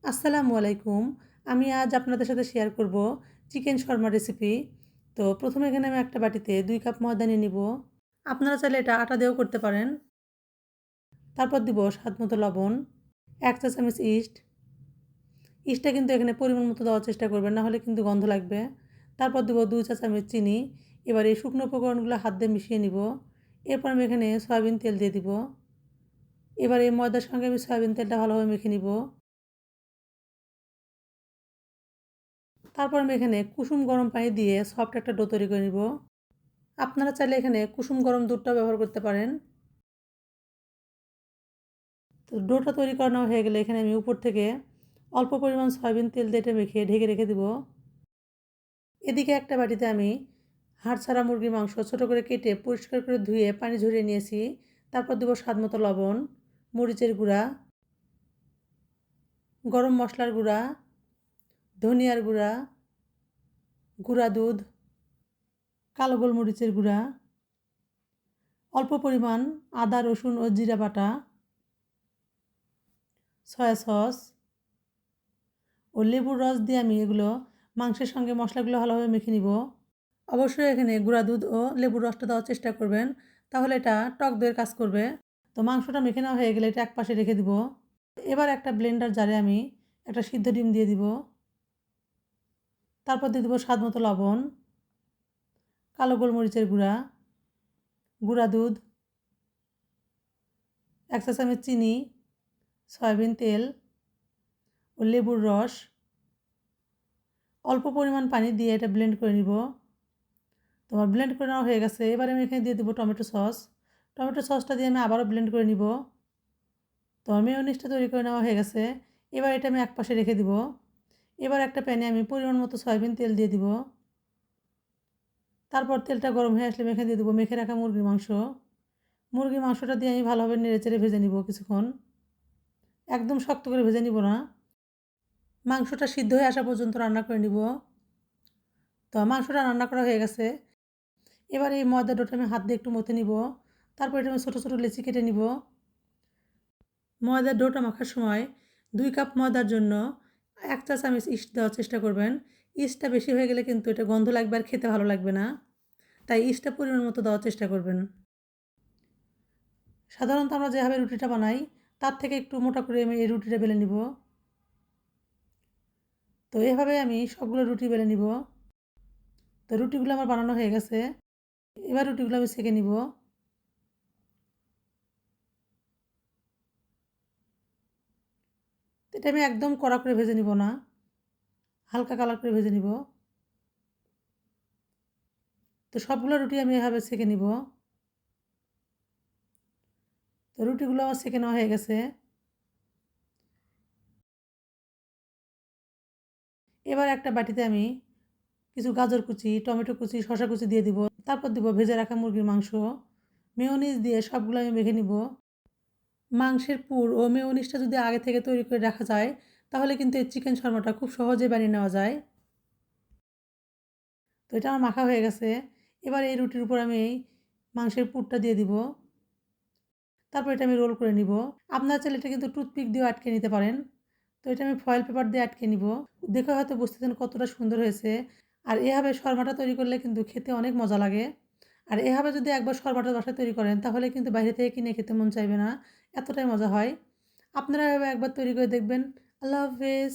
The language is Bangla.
আসসালামু আলাইকুম। আমি আজ আপনাদের সাথে শেয়ার করব চিকেন শর্মা রেসিপি। তো প্রথমে এখানে আমি একটা বাটিতে ২ কাপ ময়দা নিয়ে নিব। আপনারা চাইলে এটা আটা দিয়েও করতে পারেন। তারপর দিব স্বাদমতো লবণ, ১ চা চামচ ইস্ট। ইস্টটা কিন্তু এখানে পরিমাণ মতো দেওয়ার চেষ্টা করবেন, না হলে কিন্তু গন্ধ লাগবে। তারপর দিব ২ চা চামচ চিনি। এবার এই শুকনো উপকরণগুলো হাত দিয়ে মিশিয়ে নিব। এরপর আমি এখানে সয়াবিন তেল দিয়ে দিব। এবার এই ময়দার সঙ্গে আমি সয়াবিন তেলটা ভালোভাবে মেখে নিব। তারপর আমি এখানে কুসুম গরম পানি দিয়ে সফট একটা ডো তৈরি করে নিব। আপনারা চাইলে এখানে কুসুম গরম দুধটাও ব্যবহার করতে পারেন। তো ডোটা তৈরি করা নেওয়া হয়ে গেলে এখানে আমি উপর থেকে অল্প পরিমাণ সয়াবিন তেল দিয়ে এটা মেখে ঢেকে রেখে দেব। এদিকে একটা বাটিতে আমি হাড় ছাড়া মুরগির মাংস ছোটো করে কেটে পরিষ্কার করে ধুয়ে পানি ঝরিয়ে নিয়েছি। তারপর দেবো স্বাদমতো লবণ, মরিচের গুঁড়া, গরম মশলার গুঁড়া, ধনিয়ার গুঁড়া, গুঁড়া দুধ, কালো গোলমরিচের গুঁড়া, অল্প পরিমাণ আদা রসুন ও জিরা বাটা, সয়া সস ও লেবুর রস দিয়ে আমি এগুলো মাংসের সঙ্গে মশলাগুলো ভালোভাবে মেখে নিব। অবশ্যই এখানে গুঁড়া দুধ ও লেবুর রসটা দেওয়ার চেষ্টা করবেন, তাহলে এটা টক দইয়ের কাজ করবে। তো মাংসটা মেখে নেওয়া হয়ে গেলে এটা একপাশে রেখে দিব। এবার একটা ব্লেন্ডার জারে আমি একটা সিদ্ধ ডিম দিয়ে দিব। তারপর দিয়ে দেবো স্বাদ মতো লবণ, কালো গোলমরিচের গুঁড়া, গুঁড়া দুধ, ১ চা চামচ চিনি, সয়াবিন তেল ও লেবুর রস, অল্প পরিমাণ পানি দিয়ে এটা ব্লেন্ড করে নিব। তোমার ব্লেন্ড করে নেওয়া হয়ে গেছে। এবার আমি এখানে দিয়ে দেবো টমেটো সস। টমেটো সসটা দিয়ে আমি আবারও ব্লেন্ড করে নিব। তোমার মেয়োনিজটা তৈরি করে নেওয়া হয়ে গেছে। এবার এটা আমি একপাশে রেখে দিব। এবার একটা প্যানে আমি পরিমাণ মতো সয়াবিন তেল দিয়ে দিব। তারপর তেলটা গরম হয়ে আসলে এখানে দিয়ে দেবো মেখে রাখা মুরগির মাংস। মুরগির মাংসটা দিয়ে আমি ভালোভাবে নেড়েচেড়ে ভেজে নিব কিছুক্ষণ। একদম শক্ত করে ভেজে নিব না। মাংসটা সিদ্ধ হয়ে আসা পর্যন্ত রান্না করে নিব। তো মাংসটা রান্না করা হয়ে গেছে। এবার এই ময়দা ডোটা আমি হাত দিয়ে একটু মথে নিব। তারপর এটা আমি ছোটো ছোটো লেচি কেটে নিব। ময়দার ডোটা মাখার সময় ২ কাপ ময়দার জন্য ১ চা চামচ ইস্ট দেওয়ার চেষ্টা করবেন। ইস্টটা বেশি হয়ে গেলে কিন্তু এটা গন্ধ লাগবে আর খেতে ভালো লাগবে না। তাই ইস্টটা পরিমাণ মতো দেওয়ার চেষ্টা করবেন। সাধারণত আমরা যেভাবে রুটিটা বানাই তার থেকে একটু মোটা করে আমি এই রুটিটা বেলে নিব। তো এভাবে আমি সবগুলো রুটি বেলে নিব। তো রুটিগুলো আমার বানানো হয়ে গেছে। এবার রুটিগুলো আমি সেঁকে নিব। তো এটা আমি একদম কড়া করে ভেজে নিব না, হালকা কালার করে ভেজে নিব। তো সবগুলো রুটি আমি এভাবে সেঁকে নিব। তো রুটিগুলো আমার সেঁকে নেওয়া হয়ে গেছে। এবার একটা বাটিতে আমি কিছু গাজর কুচি, টমেটো কুচি, শসা কুচি দিয়ে দিব। তারপর দিব ভেজে রাখা মুরগির মাংস। মেয়োনিজ দিয়ে সবগুলো আমি মেখে নিব। মাংসের পুর ও মেয়োনিজটা যদি আগে থেকে তৈরি করে রাখা যায় তাহলে কিন্তু এই চিকেন শর্মাটা খুব সহজে বানিয়ে নেওয়া যায়। তো এটা আমার মাখা হয়ে গেছে। এবার এই রুটির উপর আমি এই মাংসের পুরটা দিয়ে দিব। তারপর এটা আমি রোল করে নিব। আপনারা চাইলে এটা কিন্তু টুথপিক দিয়েও আটকে নিতে পারেন। তো এটা আমি ফয়েল পেপার দিয়ে আটকে নিব। দেখে হয়তো বুঝতেছেন কতটা সুন্দর হয়েছে। আর এভাবে শর্মাটা তৈরি করলে কিন্তু খেতে অনেক মজা লাগে। আর এভাবে যদি একবার শর্মাটা বাসায় তৈরি করেন তাহলে কিন্তু বাইরে থেকে কিনে খেতে মন চাইবে না। এতটাই মজা হয়। আপনারা এভাবে একবার তৈরি করে দেখবেন। আল্লাহ হাফেজ।